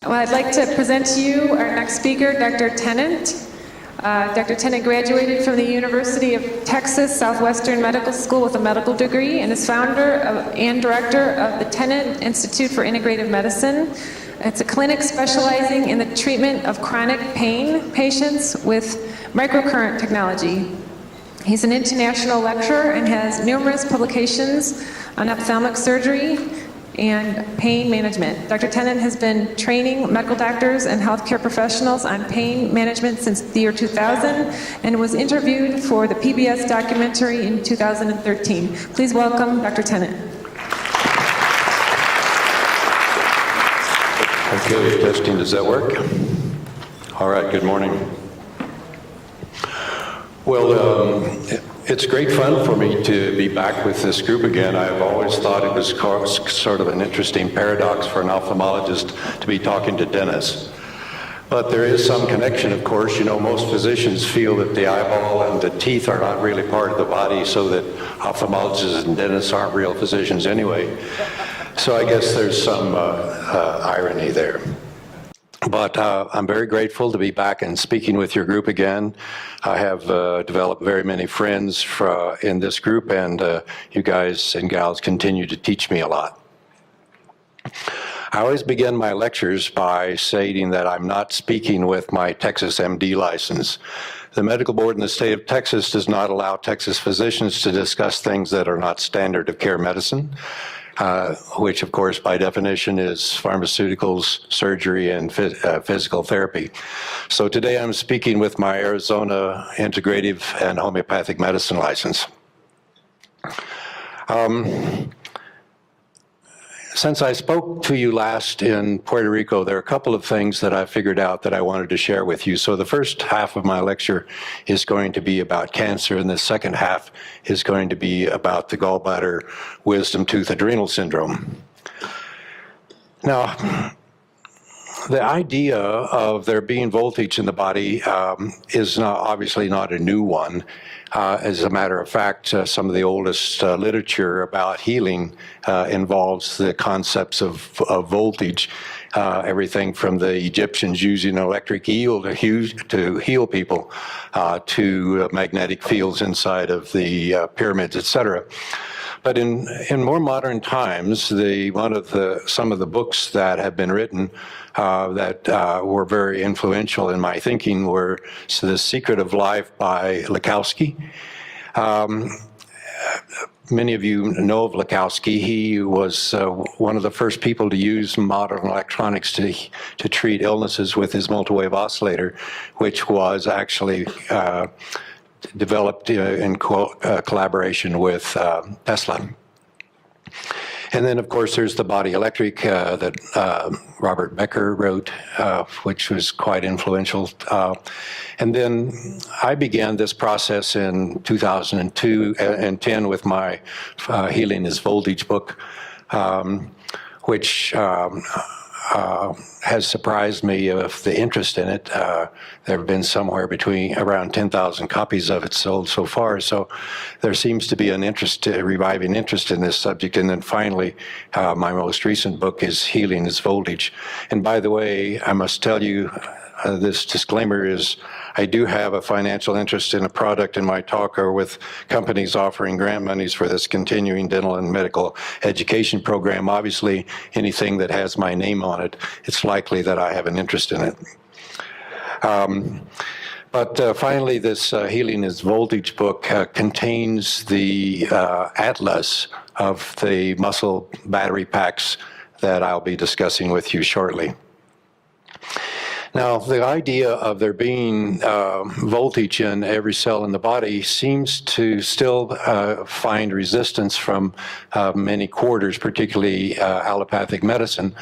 Well, I'd like to present to you our next speaker, Dr. Tennant. Dr. Tennant graduated from the University of Texas Southwestern Medical School with a medical degree and is founder and director of the Tennant Institute for Integrative Medicine. It's a clinic specializing in the treatment of chronic pain patients with microcurrent technology. He's an international lecturer and has numerous publications on ophthalmic surgery and pain management. Dr. Tennant has been training medical doctors and healthcare professionals on pain management since the year 2000 and was interviewed for the PBS documentary in 2013. Please welcome Dr. Tennant. Okay, testing, does that work? All right, good morning. Well, it's great fun for me to be back with this group again. I've always thought it was sort of an interesting paradox for an ophthalmologist to be talking to dentists. But there is some connection, of course. You know, most physicians feel that the eyeball and the teeth are not really part of the body, so that ophthalmologists and dentists aren't real physicians anyway. So I guess there's some irony there. But I'm very grateful to be back and speaking with your group again. I have developed very many friends in this group, and you guys and gals continue to teach me a lot. I always begin my lectures by stating that I'm not speaking with my Texas MD license. The medical board in the state of Texas does not allow Texas physicians to discuss things that are not standard of care medicine. Which, of course, by definition is pharmaceuticals, surgery, and physical therapy. So today I'm speaking with my Arizona Integrative and Homeopathic Medicine license. Since I spoke to you last in Puerto Rico, there are a couple of things that I figured out that I wanted to share with you. So the first half of my lecture is going to be about cancer, and the second half is going to be about the gallbladder wisdom tooth adrenal syndrome. Now, the idea of there being voltage in the body is obviously not a new one. As a matter of fact, some of the oldest literature about healing involves the concepts of voltage. Everything from the Egyptians using electric eel to heal people, to magnetic fields inside of the pyramids, etc. But in more modern times, some of the books that have been written that were very influential in my thinking were The Secret of Life by Lakowski. Many of you know of Lakowski. He was one of the first people to use modern electronics to treat illnesses with his multi-wave oscillator, which was actually developed in collaboration with Tesla. And then, of course, there's the Body Electric that Robert Becker wrote, which was quite influential. And then I began this process in 2002 and 10 with my Healing is Voltage book, which has surprised me of the interest in it. There have been somewhere between around 10,000 copies of it sold so far. So there seems to be an interest, reviving interest in this subject. And then finally, my most recent book is Healing is Voltage. And by the way, I must tell you, this disclaimer is I do have a financial interest in a product in my talk or with companies offering grant monies for this continuing dental and medical education program. Obviously, anything that has my name on it, it's likely that I have an interest in it. But finally, this Healing is Voltage book contains the atlas of the muscle battery packs that I'll be discussing with you shortly. Now, the idea of there being voltage in every cell in the body seems to still find resistance from many quarters, particularly allopathic medicine.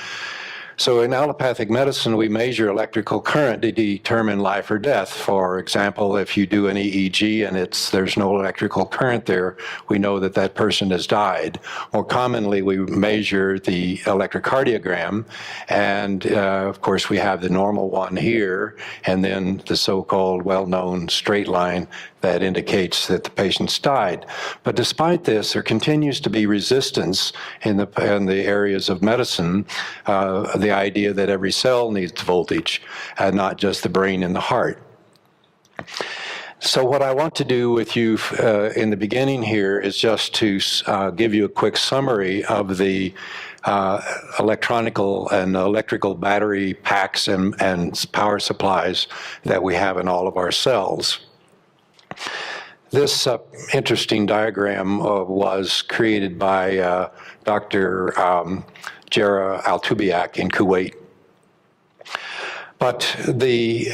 So in allopathic medicine, we measure electrical current to determine life or death. For example, if you do an EEG and there's no electrical current there, we know that that person has died. More commonly, we measure the electrocardiogram, and of course, we have the normal one here, and then the so-called well-known straight line that indicates that the patient's died. But despite this, there continues to be resistance in the areas of medicine the idea that every cell needs voltage, and not just the brain and the heart. So what I want to do with you in the beginning here is just to give you a quick summary of the electronical and electrical battery packs and power supplies that we have in all of our cells. This interesting diagram was created by Dr. Jara Altubiak in Kuwait. But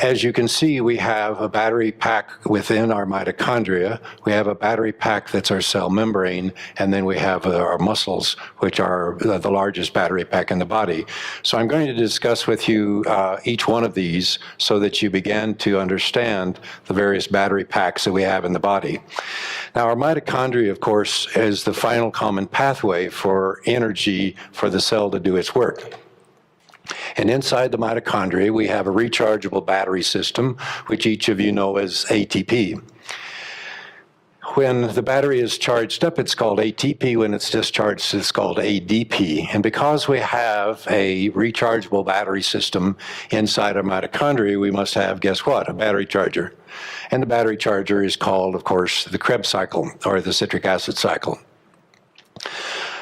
as you can see, we have a battery pack within our mitochondria. We have a battery pack that's our cell membrane, and then we have our muscles, which are the largest battery pack in the body. So I'm going to discuss with you each one of these so that you begin to understand the various battery packs that we have in the body. Now, our mitochondria, of course, is the final common pathway for energy for the cell to do its work. And inside the mitochondria, we have a rechargeable battery system, which each of you know as ATP. When the battery is charged up, it's called ATP. When it's discharged, it's called ADP. And because we have a rechargeable battery system inside our mitochondria, we must have, guess what, a battery charger. And the battery charger is called, of course, the Krebs cycle, or the citric acid cycle.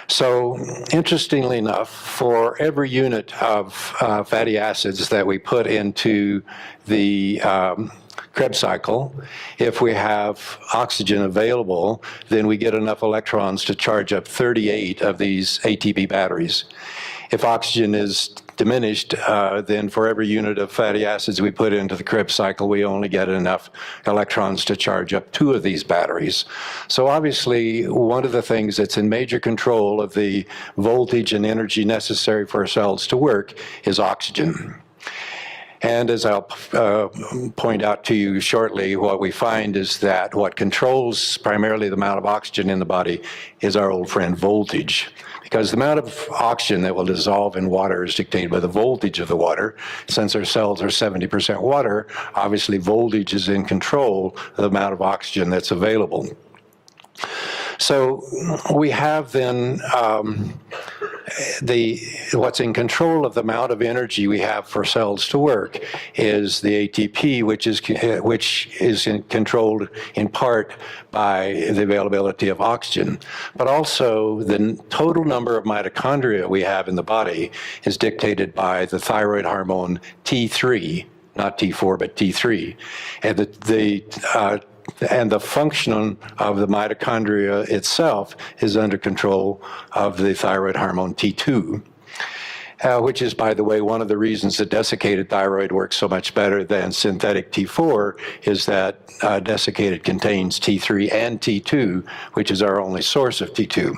So, interestingly enough, for every unit of fatty acids that we put into the Krebs cycle, if we have oxygen available, then we get enough electrons to charge up 38 of these ATP batteries. If oxygen is diminished, then for every unit of fatty acids we put into the Krebs cycle, we only get enough electrons to charge up 2 of these batteries. So obviously, one of the things that's in major control of the voltage and energy necessary for our cells to work is oxygen. And as I'll point out to you shortly, what we find is that what controls primarily the amount of oxygen in the body is our old friend voltage. Because the amount of oxygen that will dissolve in water is dictated by the voltage of the water. Since our cells are 70% water, obviously voltage is in control of the amount of oxygen that's available. So we have then what's in control of the amount of energy we have for cells to work is the ATP, which is controlled in part by the availability of oxygen. But also the total number of mitochondria we have in the body is dictated by the thyroid hormone T3, not T4, but T3. And the function of the mitochondria itself is under control of the thyroid hormone T2, which is, by the way, one of the reasons that desiccated thyroid works so much better than synthetic T4 is that desiccated contains T3 and T2, which is our only source of T2.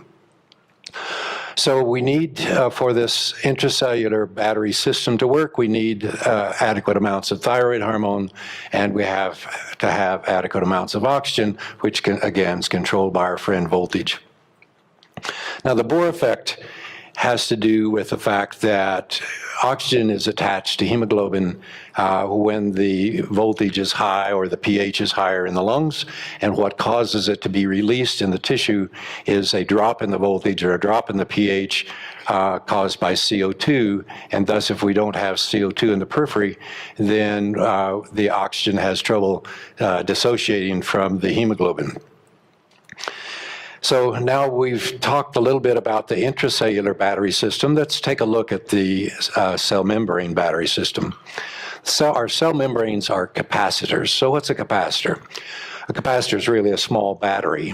So we need, for this intracellular battery system to work, we need adequate amounts of thyroid hormone, and we have to have adequate amounts of oxygen, which, again, is controlled by our friend voltage. Now, the Bohr effect has to do with the fact that oxygen is attached to hemoglobin when the voltage is high or the pH is higher in the lungs, and what causes it to be released in the tissue is a drop in the voltage or a drop in the pH caused by CO2, and thus if we don't have CO2 in the periphery, then the oxygen has trouble dissociating from the hemoglobin. So now we've talked a little bit about the intracellular battery system. Let's take a look at the cell membrane battery system. So our cell membranes are capacitors. So what's a capacitor? A capacitor is really a small battery.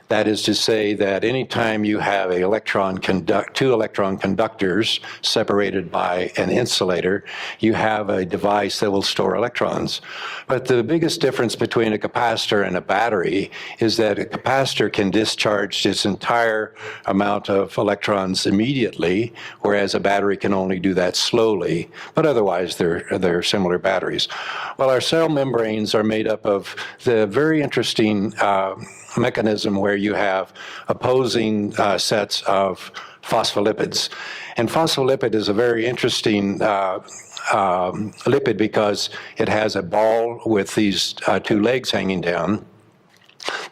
That is to say that anytime you have two electron conductors separated by an insulator, you have a device that will store electrons. But the biggest difference between a capacitor and a battery is that a capacitor can discharge its entire amount of electrons immediately, whereas a battery can only do that slowly. But otherwise, they're similar batteries. Well, our cell membranes are made up of the very interesting mechanism where you have opposing sets of phospholipids. And phospholipid is a very interesting lipid because it has a ball with these 2 legs hanging down.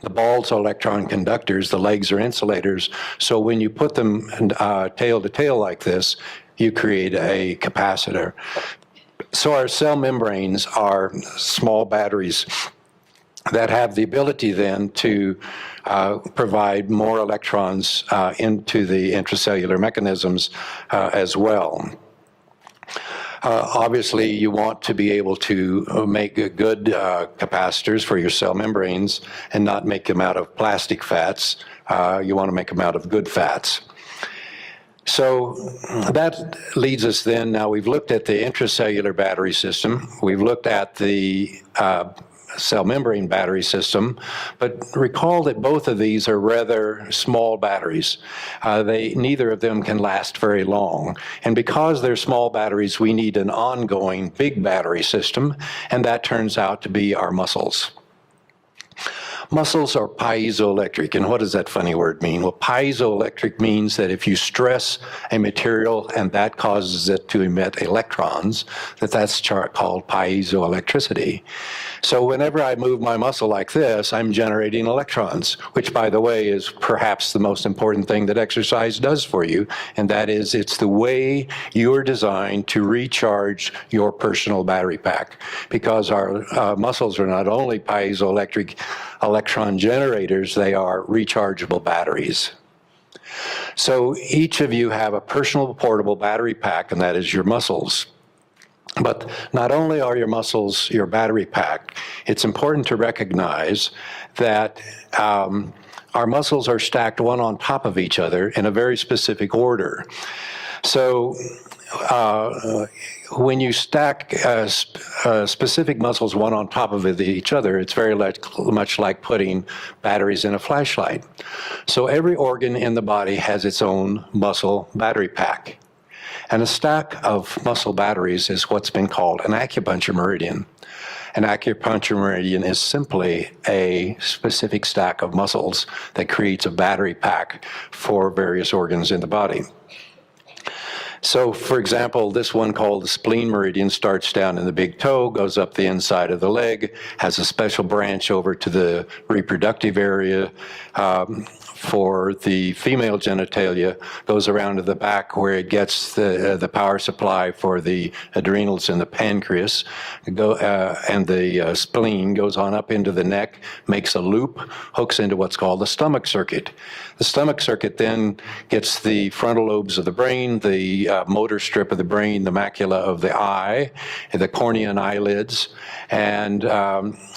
The balls are electron conductors, the legs are insulators, so when you put them tail to tail like this, you create a capacitor. So our cell membranes are small batteries that have the ability then to provide more electrons into the intracellular mechanisms as well. Obviously, you want to be able to make good capacitors for your cell membranes and not make them out of plastic fats. You want to make them out of good fats. So that leads us then, now we've looked at the intracellular battery system, we've looked at the cell membrane battery system, but recall that both of these are rather small batteries. Neither of them can last very long. And because they're small batteries, we need an ongoing big battery system, and that turns out to be our muscles. Muscles are piezoelectric, and what does that funny word mean? Well, piezoelectric means that if you stress a material and that causes it to emit electrons, that's called piezoelectricity. So whenever I move my muscle like this, I'm generating electrons, which, by the way, is perhaps the most important thing that exercise does for you, and that is it's the way you are designed to recharge your personal battery pack, because our muscles are not only piezoelectric electron generators, they are rechargeable batteries. So each of you have a personal portable battery pack, and that is your muscles. But not only are your muscles your battery pack, it's important to recognize that our muscles are stacked one on top of each other in a very specific order. So when you stack specific muscles one on top of each other, it's very much like putting batteries in a flashlight. So every organ in the body has its own muscle battery pack. And a stack of muscle batteries is what's been called an acupuncture meridian. An acupuncture meridian is simply a specific stack of muscles that creates a battery pack for various organs in the body. So, for example, this one called the spleen meridian starts down in the big toe, goes up the inside of the leg, has a special branch over to the reproductive area. For the female genitalia, goes around to the back where it gets the power supply for the adrenals and the pancreas, and the spleen goes on up into the neck, makes a loop, hooks into what's called the stomach circuit. The stomach circuit then gets the frontal lobes of the brain, the motor strip of the brain, the macula of the eye, the cornea and eyelids, and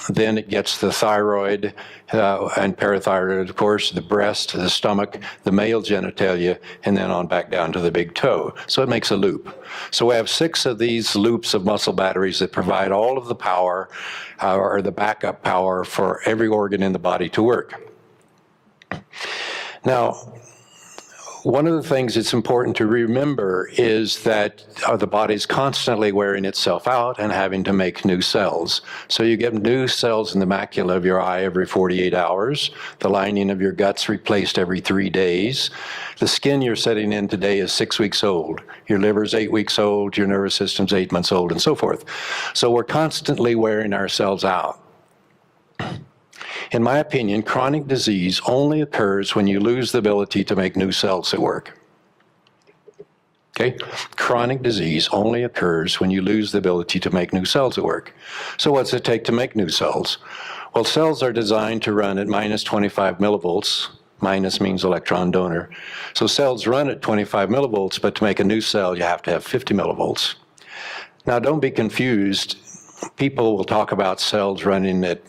then it gets the thyroid and parathyroid, of course, the breast, the stomach, the male genitalia, and then on back down to the big toe. So it makes a loop. So we have 6 of these loops of muscle batteries that provide all of the power or the backup power for every organ in the body to work. Now, one of the things that's important to remember is that the body's constantly wearing itself out and having to make new cells. So you get new cells in the macula of your eye every 48 hours. The lining of your gut's replaced every 3 days. The skin you're sitting in today is 6 weeks old. Your liver's 8 weeks old, your nervous system's 8 months old, and so forth. So we're constantly wearing ourselves out. In my opinion, chronic disease only occurs when you lose the ability to make new cells that work. Okay? Chronic disease only occurs when you lose the ability to make new cells that work. So what's it take to make new cells? Well, cells are designed to run at minus 25 millivolts. Minus means electron donor. So cells run at 25 millivolts, but to make a new cell, you have to have 50 millivolts. Now, don't be confused. People will talk about cells running at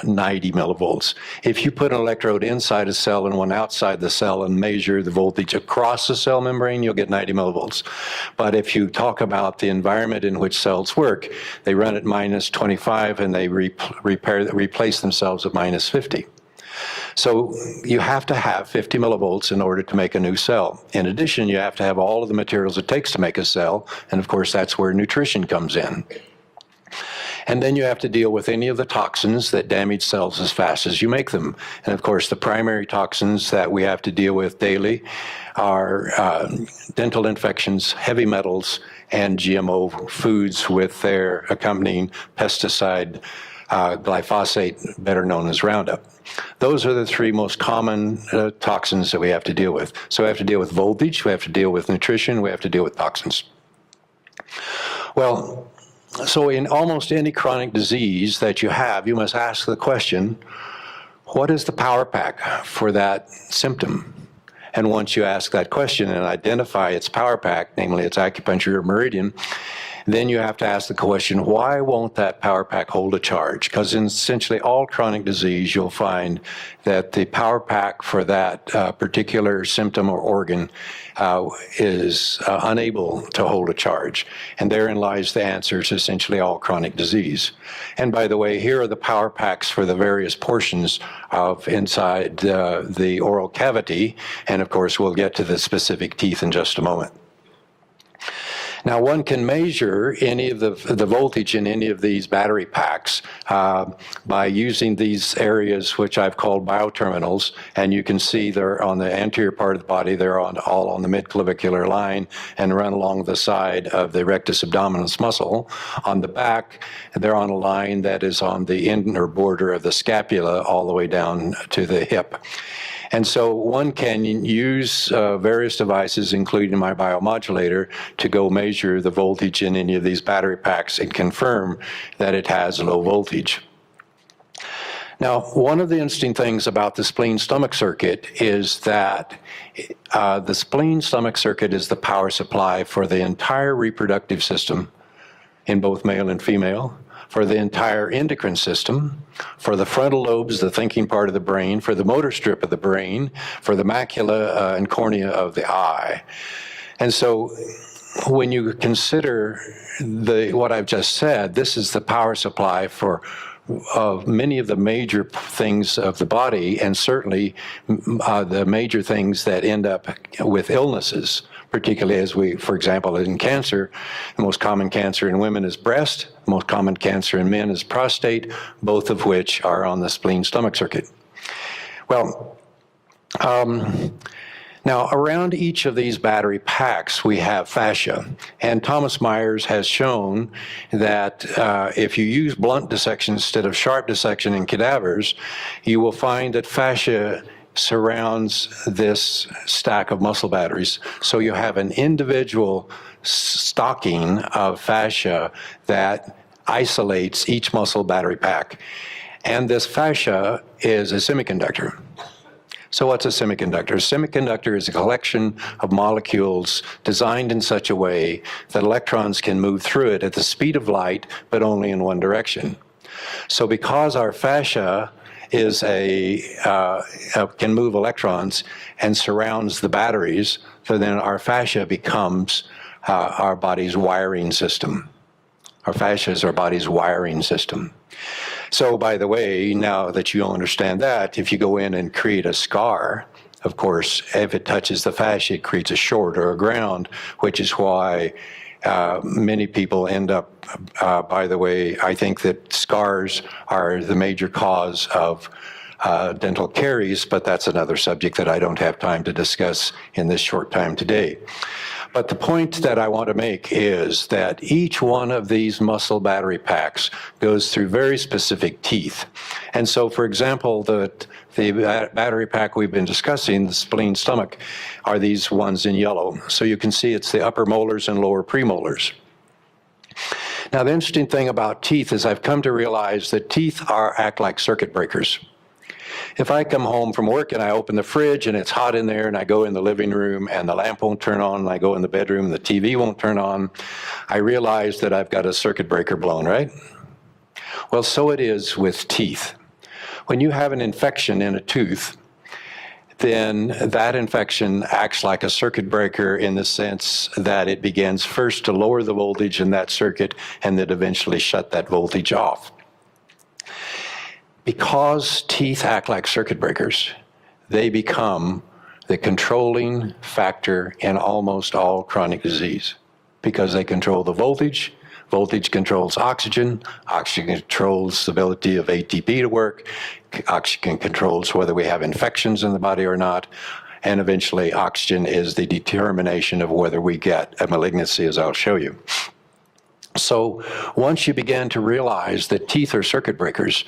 90 millivolts. If you put an electrode inside a cell and one outside the cell and measure the voltage across the cell membrane, you'll get 90 millivolts. But if you talk about the environment in which cells work, they run at minus 25 and they replace themselves at minus 50. So you have to have 50 millivolts in order to make a new cell. In addition, you have to have all of the materials it takes to make a cell, and of course that's where nutrition comes in. And then you have to deal with any of the toxins that damage cells as fast as you make them. And of course, the primary toxins that we have to deal with daily are dental infections, heavy metals, and GMO foods with their accompanying pesticide glyphosate, better known as Roundup. Those are the three most common toxins that we have to deal with. So we have to deal with voltage, we have to deal with nutrition, we have to deal with toxins. Well, so in almost any chronic disease that you have, you must ask the question, what is the power pack for that symptom? And once you ask that question and identify its power pack, namely its acupuncture or meridian, then you have to ask the question, why won't that power pack hold a charge? Because in essentially all chronic disease, you'll find that the power pack for that particular symptom or organ is unable to hold a charge. And therein lies the answer to essentially all chronic disease. And by the way, here are the power packs for the various portions of inside the oral cavity. And of course, we'll get to the specific teeth in just a moment. Now, one can measure any of the voltage in any of these battery packs by using these areas which I've called bioterminals, and you can see they're on the anterior part of the body. They're all on the midclavicular line and run along the side of the rectus abdominis muscle. On the back, they're on a line that is on the inner border of the scapula all the way down to the hip. And so one can use various devices, including my biomodulator, to go measure the voltage in any of these battery packs and confirm that it has low voltage. Now, one of the interesting things about the spleen-stomach circuit is that the spleen-stomach circuit is the power supply for the entire reproductive system in both male and female, for the entire endocrine system, for the frontal lobes, the thinking part of the brain, for the motor strip of the brain, for the macula and cornea of the eye. And so when you consider what I've just said, this is the power supply for many of the major things of the body, and certainly the major things that end up with illnesses, particularly as for example, in cancer, the most common cancer in women is breast, the most common cancer in men is prostate, both of which are on the spleen-stomach circuit. Well, now, around each of these battery packs, we have fascia. And Thomas Myers has shown that if you use blunt dissection instead of sharp dissection in cadavers, you will find that fascia surrounds this stack of muscle batteries. So you have an individual stocking of fascia that isolates each muscle battery pack. And this fascia is a semiconductor. So what's a semiconductor? A semiconductor is a collection of molecules designed in such a way that electrons can move through it at the speed of light, but only in one direction. So because our fascia is can move electrons and surrounds the batteries, so then our fascia becomes our body's wiring system. Our fascia is our body's wiring system. So, by the way, now that you understand that, if you go in and create a scar, of course, if it touches the fascia, it creates a short or a ground, which is why many people end up, by the way, I think that scars are the major cause of dental caries, but that's another subject that I don't have time to discuss in this short time today. But the point that I want to make is that each one of these muscle battery packs goes through very specific teeth. And so, for example, the battery pack we've been discussing, the spleen stomach, are these ones in yellow. So you can see it's the upper molars and lower premolars. Now, the interesting thing about teeth is I've come to realize that teeth act like circuit breakers. If I come home from work and I open the fridge and it's hot in there and I go in the living room and the lamp won't turn on and I go in the bedroom and the TV won't turn on, I realize that I've got a circuit breaker blown, right? Well, so it is with teeth. When you have an infection in a tooth, then that infection acts like a circuit breaker in the sense that it begins first to lower the voltage in that circuit and then eventually shut that voltage off. Because teeth act like circuit breakers, they become the controlling factor in almost all chronic disease because they control the voltage. Voltage controls oxygen. Oxygen controls the ability of ATP to work. Oxygen controls whether we have infections in the body or not. And eventually, oxygen is the determination of whether we get a malignancy, as I'll show you. So once you began to realize that teeth are circuit breakers,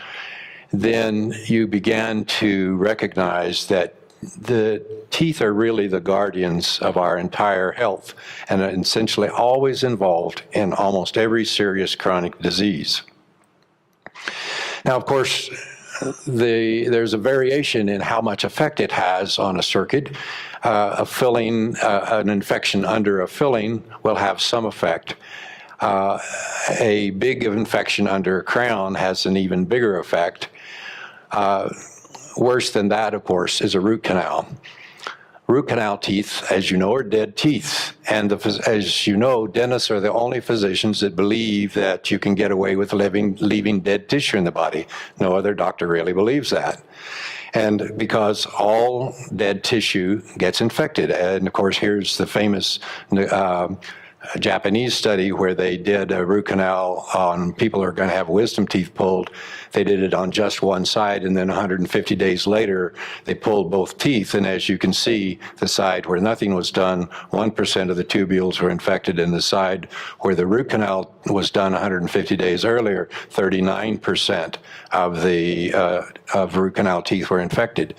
then you began to recognize that the teeth are really the guardians of our entire health and are essentially always involved in almost every serious chronic disease. Now, of course, there's a variation in how much effect it has on a circuit. A filling, an infection under a filling will have some effect. A big infection under a crown has an even bigger effect. Worse than that, of course, is a root canal. Root canal teeth, as you know, are dead teeth. And as you know, dentists are the only physicians that believe that you can get away with leaving dead tissue in the body. No other doctor really believes that. And because all dead tissue gets infected. And of course, here's the famous Japanese study where they did a root canal on people who are going to have wisdom teeth pulled. They did it on just one side, and then 150 days later, they pulled both teeth. And as you can see, the side where nothing was done, 1% of the tubules were infected, and the side where the root canal was done 150 days earlier, 39% of the root canal teeth were infected.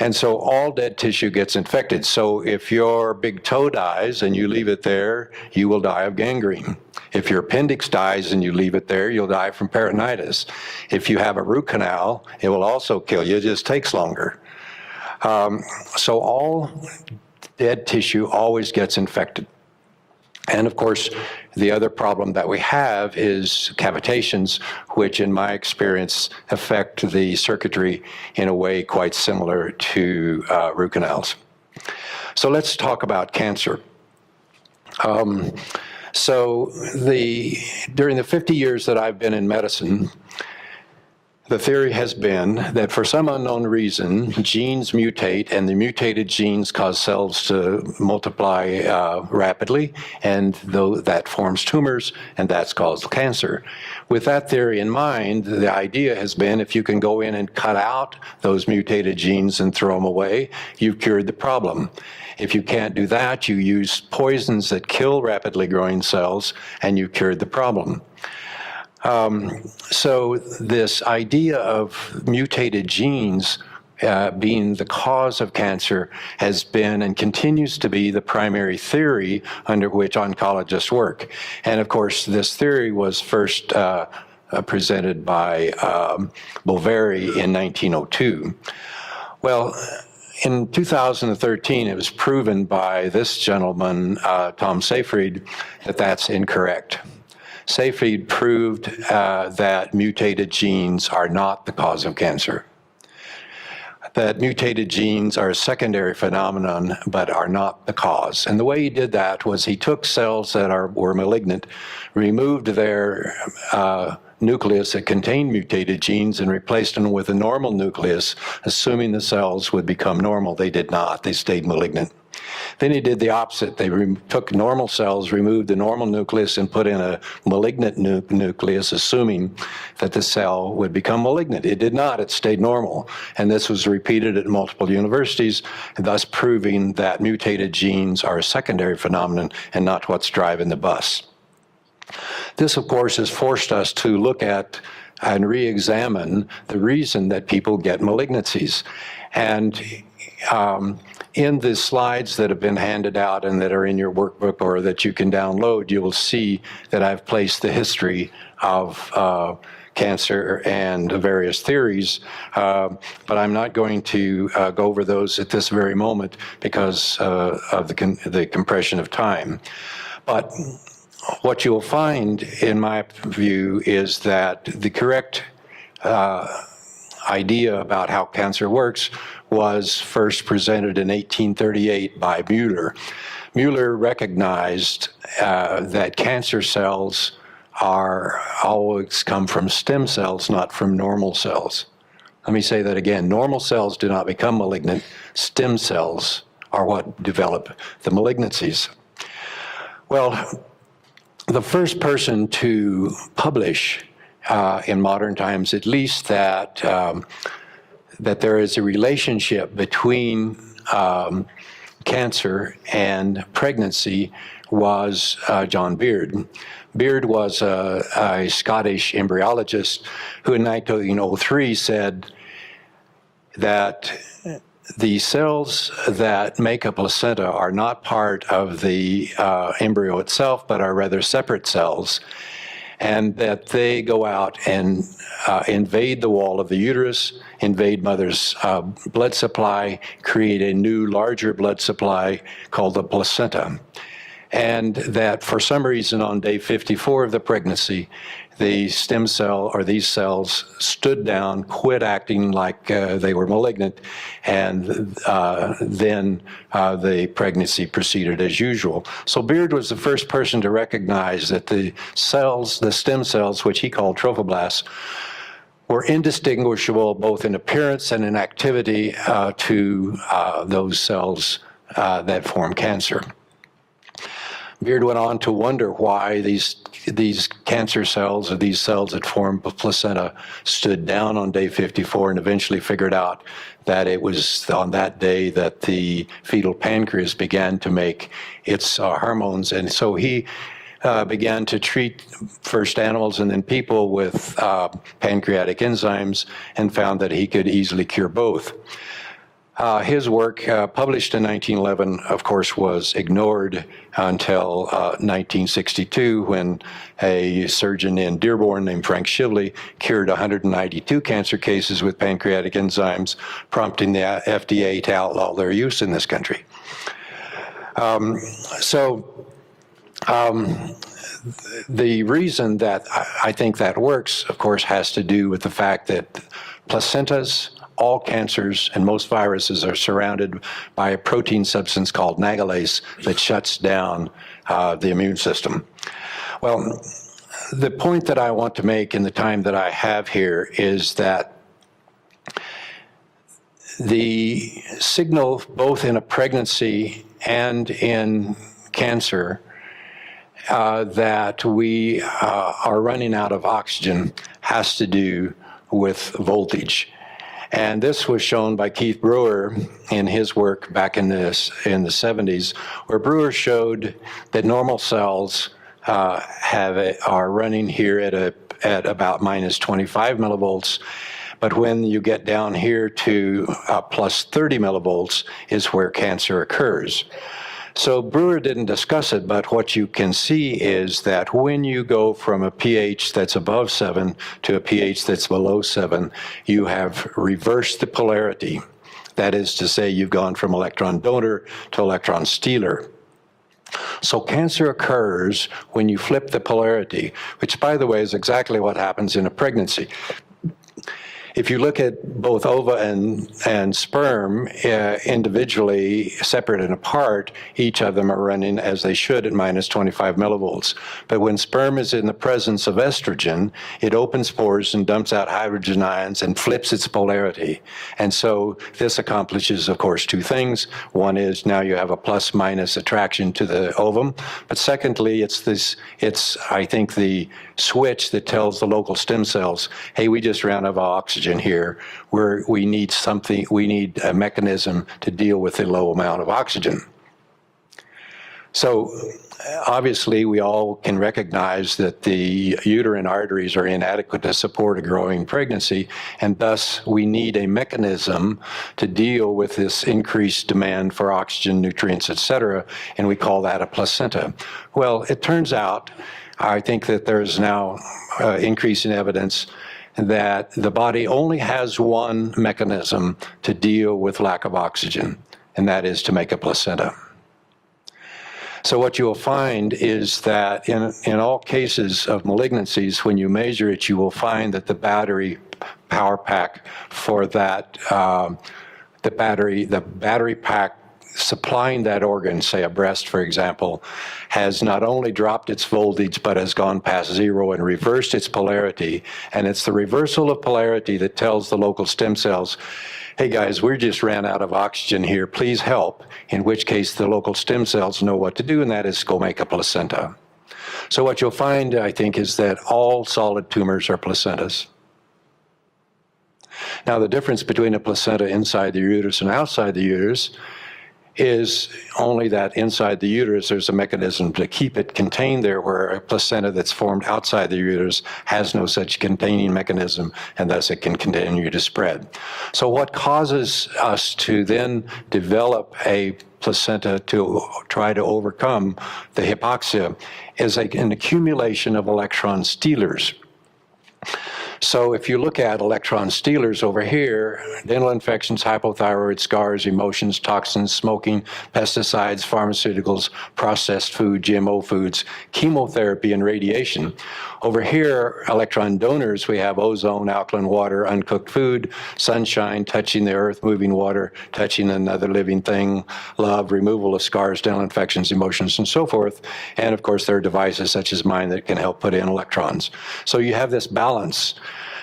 And so all dead tissue gets infected. So if your big toe dies and you leave it there, you will die of gangrene. If your appendix dies and you leave it there, you'll die from peritonitis. If you have a root canal, it will also kill you. It just takes longer. So all dead tissue always gets infected. And of course, the other problem that we have is cavitations, which in my experience affect the circuitry in a way quite similar to root canals. So let's talk about cancer. During the 50 years that I've been in medicine, the theory has been that for some unknown reason, genes mutate, and the mutated genes cause cells to multiply rapidly, and that forms tumors, and that's caused cancer. With that theory in mind, the idea has been if you can go in and cut out those mutated genes and throw them away, you've cured the problem. If you can't do that, you use poisons that kill rapidly growing cells, and you cured the problem. So this idea of mutated genes being the cause of cancer has been and continues to be the primary theory under which oncologists work. And of course, this theory was first presented by Boveri in 1902. Well, in 2013, it was proven by this gentleman, Tom Seyfried, that that's incorrect. Seyfried proved that mutated genes are not the cause of cancer. That mutated genes are a secondary phenomenon, but are not the cause. And the way he did that was he took cells that were malignant, removed their nucleus that contained mutated genes, and replaced them with a normal nucleus, assuming the cells would become normal. They did not. They stayed malignant. Then he did the opposite. They took normal cells, removed the normal nucleus, and put in a malignant nucleus, assuming that the cell would become malignant. It did not. It stayed normal. And this was repeated at multiple universities, thus proving that mutated genes are a secondary phenomenon and not what's driving the bus. This, of course, has forced us to look at and re-examine the reason that people get malignancies. And in the slides that have been handed out and that are in your workbook or that you can download, you will see that I've placed the history of cancer and various theories, but I'm not going to go over those at this very moment because of the compression of time. But what you'll find, in my view, is that the correct idea about how cancer works was first presented in 1838 by Mueller. Mueller recognized that cancer cells always come from stem cells, not from normal cells. Let me say that again. Normal cells do not become malignant. Stem cells are what develop the malignancies. Well, the first person to publish in modern times, at least, that there is a relationship between cancer and pregnancy was John Beard. Beard was a Scottish embryologist who in 1903 said that the cells that make a placenta are not part of the embryo itself, but are rather separate cells, and that they go out and invade the wall of the uterus, invade mother's blood supply, create a new, larger blood supply called the placenta. And that for some reason on day 54 of the pregnancy, the stem cell or these cells stood down, quit acting like they were malignant, and then the pregnancy proceeded as usual. So Beard was the first person to recognize that the cells, the stem cells, which he called trophoblasts, were indistinguishable both in appearance and in activity to those cells that form cancer. Beard went on to wonder why these cancer cells, or these cells that form a placenta, stood down on day 54, and eventually figured out that it was on that day that the fetal pancreas began to make its hormones. And so he began to treat first animals and then people with pancreatic enzymes, and found that he could easily cure both. His work, published in 1911, of course, was ignored until 1962, when a surgeon in Dearborn named Frank Shively cured 192 cancer cases with pancreatic enzymes, prompting the FDA to outlaw their use in this country. The reason that I think that works, of course, has to do with the fact that placentas, all cancers and most viruses, are surrounded by a protein substance called nagalase that shuts down the immune system. Well, the point that I want to make in the time that I have here is that the signal, both in a pregnancy and in cancer, that we are running out of oxygen has to do with voltage. And this was shown by Keith Brewer in his work back in the 70s, where Brewer showed that normal cells are running here at about minus 25 millivolts. But when you get down here to plus 30 millivolts is where cancer occurs. So Brewer didn't discuss it, but what you can see is that when you go from a pH that's above 7 to a pH that's below 7, you have reversed the polarity. That is to say, you've gone from electron donor to electron stealer. So cancer occurs when you flip the polarity, which, by the way, is exactly what happens in a pregnancy. If you look at both ova and sperm individually, separate and apart, each of them are running as they should at minus 25 millivolts. But when sperm is in the presence of estrogen, it opens pores and dumps out hydrogen ions and flips its polarity. And so this accomplishes, of course, two things. One is now you have a plus-minus attraction to the ovum. But secondly, it's I think, the switch that tells the local stem cells, hey, we just ran out of oxygen here, where we need something, we need a mechanism to deal with the low amount of oxygen. So obviously we all can recognize that the uterine arteries are inadequate to support a growing pregnancy, and thus we need a mechanism to deal with this increased demand for oxygen, nutrients, etc., and we call that a placenta. Well, it turns out, I think that there's now increasing evidence that the body only has one mechanism to deal with lack of oxygen, and that is to make a placenta. So what you'll find is that in all cases of malignancies, when you measure it, you will find that the battery power pack for that, the battery pack supplying that organ, say a breast, for example, has not only dropped its voltage, but has gone past zero and reversed its polarity. And it's the reversal of polarity that tells the local stem cells, hey guys, we just ran out of oxygen here, please help, in which case the local stem cells know what to do, and that is go make a placenta. So what you'll find, I think, is that all solid tumors are placentas. Now, the difference between a placenta inside the uterus and outside the uterus is only that inside the uterus there's a mechanism to keep it contained there, where a placenta that's formed outside the uterus has no such containing mechanism, and thus it can continue to spread. So what causes us to then develop a placenta to try to overcome the hypoxia is an accumulation of electron stealers. So if you look at electron stealers over here, dental infections, hypothyroid, scars, emotions, toxins, smoking, pesticides, pharmaceuticals, processed food, GMO foods, chemotherapy, and radiation. Over here, electron donors, we have ozone, alkaline water, uncooked food, sunshine, touching the earth, moving water, touching another living thing, love, removal of scars, dental infections, emotions, and so forth. And of course, there are devices such as mine that can help put in electrons. So you have this balance.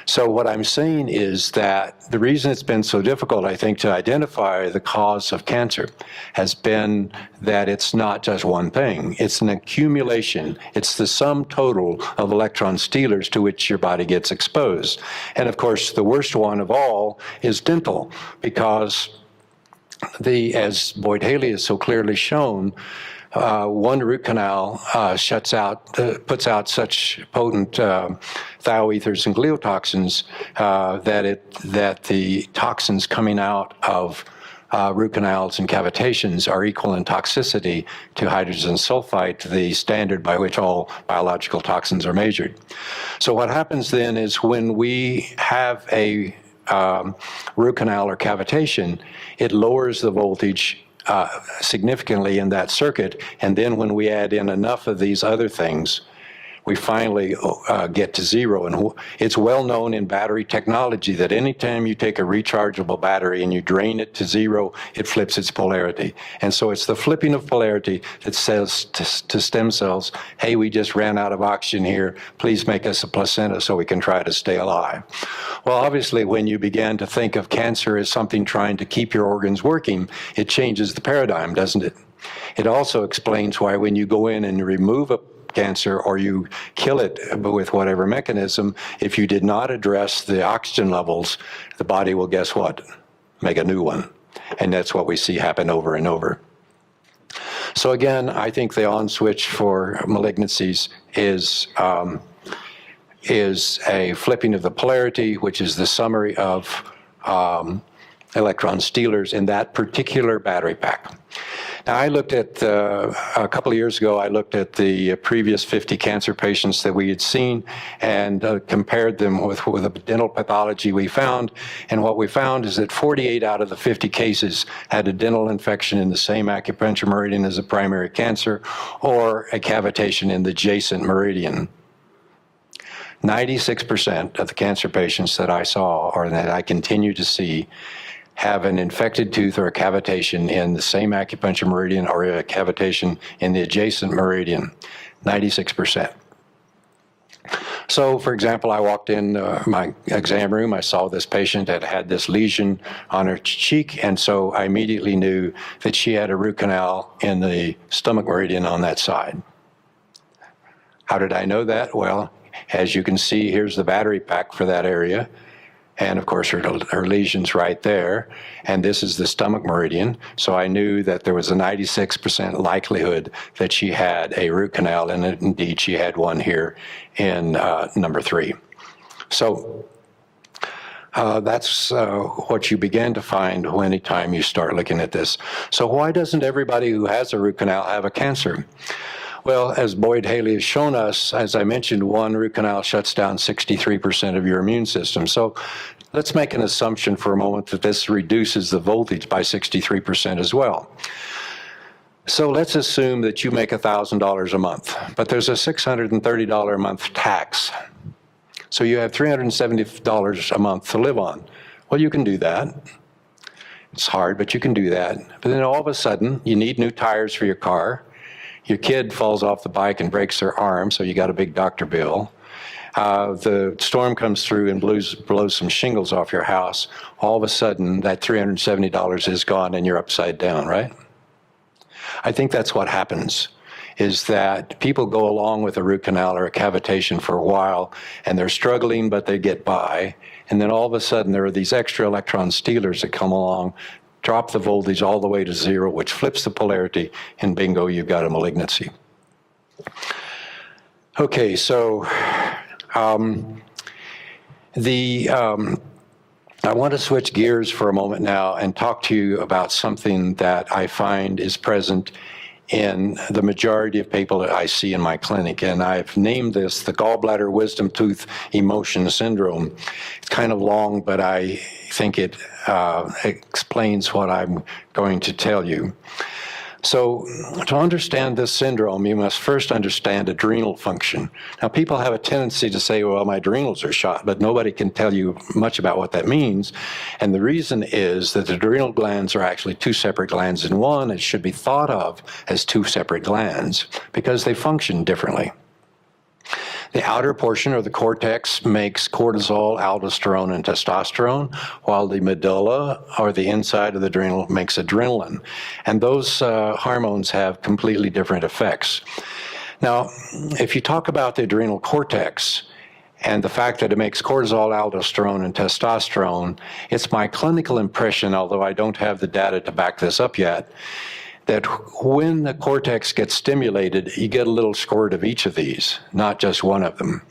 So what I'm saying is that the reason it's been so difficult, I think, to identify the cause of cancer has been that it's not just one thing. It's an accumulation. It's the sum total of electron stealers to which your body gets exposed. And of course, the worst one of all is dental, because as Boyd Haley has so clearly shown, one root canal puts out such potent thioethers and gliotoxins that the toxins coming out of root canals and cavitations are equal in toxicity to hydrogen sulfide, the standard by which all biological toxins are measured. So what happens then is when we have a root canal or cavitation, it lowers the voltage significantly in that circuit, and then when we add in enough of these other things, we finally get to zero. And it's well known in battery technology that anytime you take a rechargeable battery and you drain it to zero, it flips its polarity. And so it's the flipping of polarity that says to stem cells, hey, we just ran out of oxygen here, please make us a placenta so we can try to stay alive. Well, obviously, when you began to think of cancer as something trying to keep your organs working, it changes the paradigm, doesn't it? It also explains why when you go in and remove a cancer or you kill it with whatever mechanism, if you did not address the oxygen levels, the body will, guess what? Make a new one. And that's what we see happen over and over. So again, I think the on switch for malignancies is a flipping of the polarity, which is the summary of electron stealers in that particular battery pack. Now, I looked at, a couple of years ago, I looked at the previous 50 cancer patients that we had seen and compared them with the dental pathology we found. And what we found is that 48 out of the 50 cases had a dental infection in the same acupuncture meridian as a primary cancer or a cavitation in the adjacent meridian. 96% of the cancer patients that I saw or that I continue to see have an infected tooth or a cavitation in the same acupuncture meridian or a cavitation in the adjacent meridian, 96%. So, for example, I walked in my exam room, I saw this patient that had this lesion on her cheek, and so I immediately knew that she had a root canal in the stomach meridian on that side. How did I know that? Well, as you can see, here's the battery pack for that area. And of course, her lesion's right there. And this is the stomach meridian. So I knew that there was a 96% likelihood that she had a root canal, and indeed she had one here in number 3. So that's what you begin to find anytime you start looking at this. So why doesn't everybody who has a root canal have a cancer? Well, as Boyd Haley has shown us, as I mentioned, one root canal shuts down 63% of your immune system. So let's make an assumption for a moment that this reduces the voltage by 63% as well. So let's assume that you make $1,000 a month, but there's a $630 a month tax. So you have $370 a month to live on. Well, you can do that. It's hard, but you can do that. But then all of a sudden, you need new tires for your car. Your kid falls off the bike and breaks their arm, so you got a big doctor bill. The storm comes through and blows some shingles off your house. All of a sudden, that $370 is gone and you're upside down, right? I think that's what happens, is that people go along with a root canal or a cavitation for a while, and they're struggling, but they get by. And then all of a sudden, there are these extra electron stealers that come along, drop the voltage all the way to zero, which flips the polarity, and bingo, you've got a malignancy. Okay, so I want to switch gears for a moment now and talk to you about something that I find is present in the majority of people that I see in my clinic, and I've named this the gallbladder wisdom tooth emotion syndrome. It's kind of long, but I think it explains what I'm going to tell you. So to understand this syndrome, you must first understand adrenal function. Now, people have a tendency to say, well, my adrenals are shot, but nobody can tell you much about what that means. And the reason is that the adrenal glands are actually two separate glands in one. It should be thought of as two separate glands because they function differently. The outer portion, or the cortex, makes cortisol, aldosterone, and testosterone, while the medulla, or the inside of the adrenal, makes adrenaline. And those hormones have completely different effects. Now, if you talk about the adrenal cortex and the fact that it makes cortisol, aldosterone, and testosterone, it's my clinical impression, although I don't have the data to back this up yet, that when the cortex gets stimulated, you get a little squirt of each of these, not just one of them.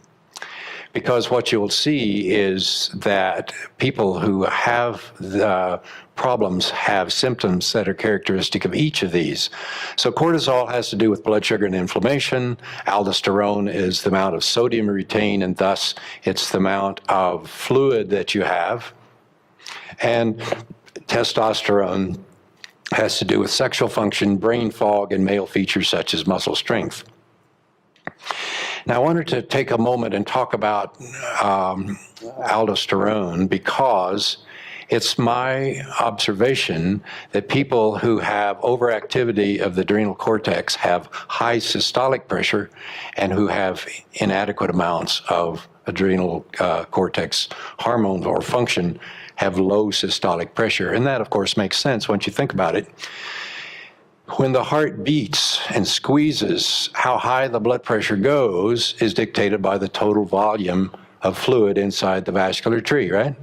Because what you'll see is that people who have the problems have symptoms that are characteristic of each of these. So cortisol has to do with blood sugar and inflammation. Aldosterone is the amount of sodium retained, and thus it's the amount of fluid that you have. And testosterone has to do with sexual function, brain fog, and male features such as muscle strength. Now, I wanted to take a moment and talk about aldosterone because it's my observation that people who have overactivity of the adrenal cortex have high systolic pressure and who have inadequate amounts of adrenal cortex hormone or function have low systolic pressure. And that, of course, makes sense once you think about it. When the heart beats and squeezes, how high the blood pressure goes is dictated by the total volume of fluid inside the vascular tree, right?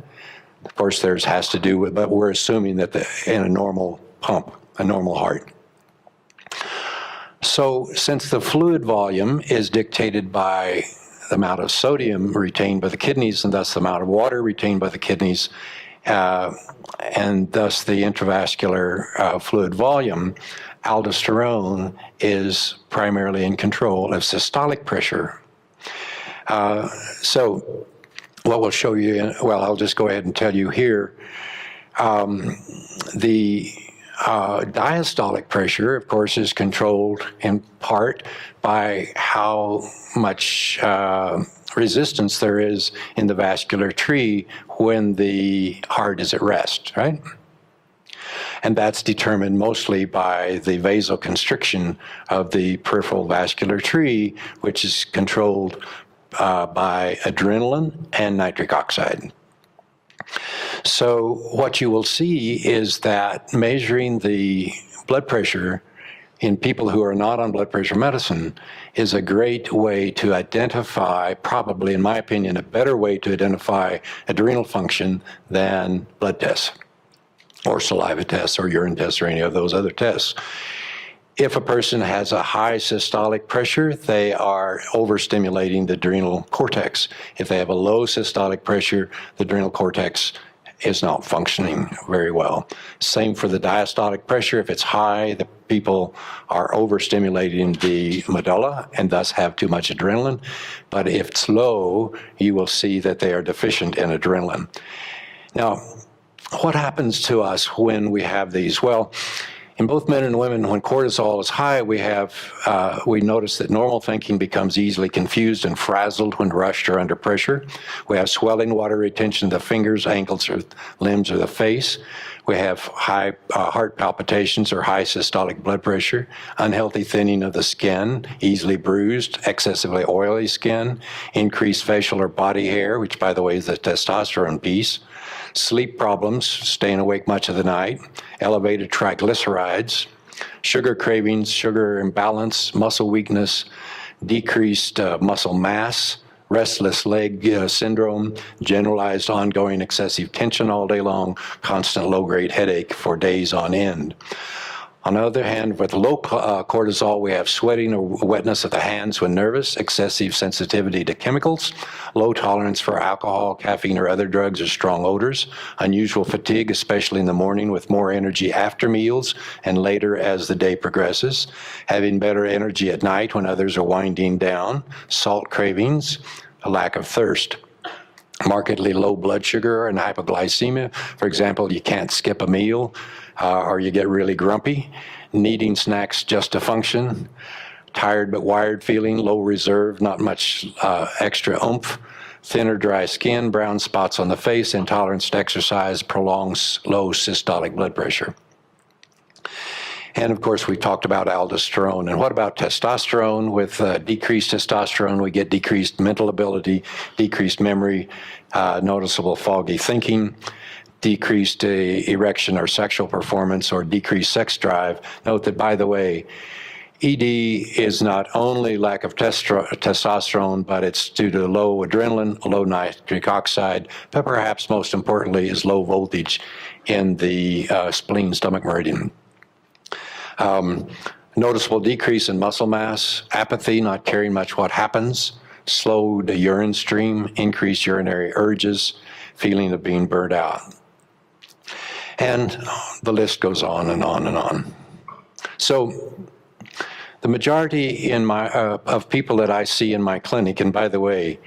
Of course, theirs has to do with, but we're assuming that in a normal pump, a normal heart. So since the fluid volume is dictated by the amount of sodium retained by the kidneys and thus the amount of water retained by the kidneys, and thus the intravascular fluid volume, aldosterone is primarily in control of systolic pressure. So what we'll show you, well, I'll just go ahead and tell you here, the diastolic pressure, of course, is controlled in part by how much resistance there is in the vascular tree when the heart is at rest, right? And that's determined mostly by the vasoconstriction of the peripheral vascular tree, which is controlled by adrenaline and nitric oxide. So what you will see is that measuring the blood pressure in people who are not on blood pressure medicine is a great way to identify, probably in my opinion, a better way to identify adrenal function than blood tests or saliva tests or urine tests or any of those other tests. If a person has a high systolic pressure, they are overstimulating the adrenal cortex. If they have a low systolic pressure, the adrenal cortex is not functioning very well. Same for the diastolic pressure. If it's high, the people are overstimulating the medulla and thus have too much adrenaline. But if it's low, you will see that they are deficient in adrenaline. Now, what happens to us when we have these? Well, in both men and women, when cortisol is high, we notice that normal thinking becomes easily confused and frazzled when rushed or under pressure. We have swelling, water retention of the fingers, ankles, or limbs, or the face. We have high heart palpitations or high systolic blood pressure, unhealthy thinning of the skin, easily bruised, excessively oily skin, increased facial or body hair, which, by the way, is the testosterone piece, sleep problems, staying awake much of the night, elevated triglycerides, sugar cravings, sugar imbalance, muscle weakness, decreased muscle mass, restless leg syndrome, generalized ongoing excessive tension all day long, constant low-grade headache for days on end. On the other hand, with low cortisol, we have sweating or wetness of the hands when nervous, excessive sensitivity to chemicals, low tolerance for alcohol, caffeine, or other drugs or strong odors, unusual fatigue, especially in the morning, with more energy after meals and later as the day progresses, having better energy at night when others are winding down, salt cravings, a lack of thirst. Markedly low blood sugar and hypoglycemia. For example, you can't skip a meal, or you get really grumpy, needing snacks just to function, tired but wired feeling, low reserve, not much extra oomph, thinner, dry skin, brown spots on the face, intolerance to exercise, prolonged low systolic blood pressure. And of course, we talked about aldosterone. And what about testosterone? With decreased testosterone, we get decreased mental ability, decreased memory, noticeable foggy thinking, decreased erection or sexual performance, or decreased sex drive. Note that, by the way, ED is not only lack of testosterone, but it's due to low adrenaline, low nitric oxide, but perhaps most importantly is low voltage in the spleen stomach meridian. Noticeable decrease in muscle mass, apathy, not caring much what happens, slowed urine stream, increased urinary urges, feeling of being burnt out. And the list goes on and on and on. So the majority of people that I see in my clinic, and by the way,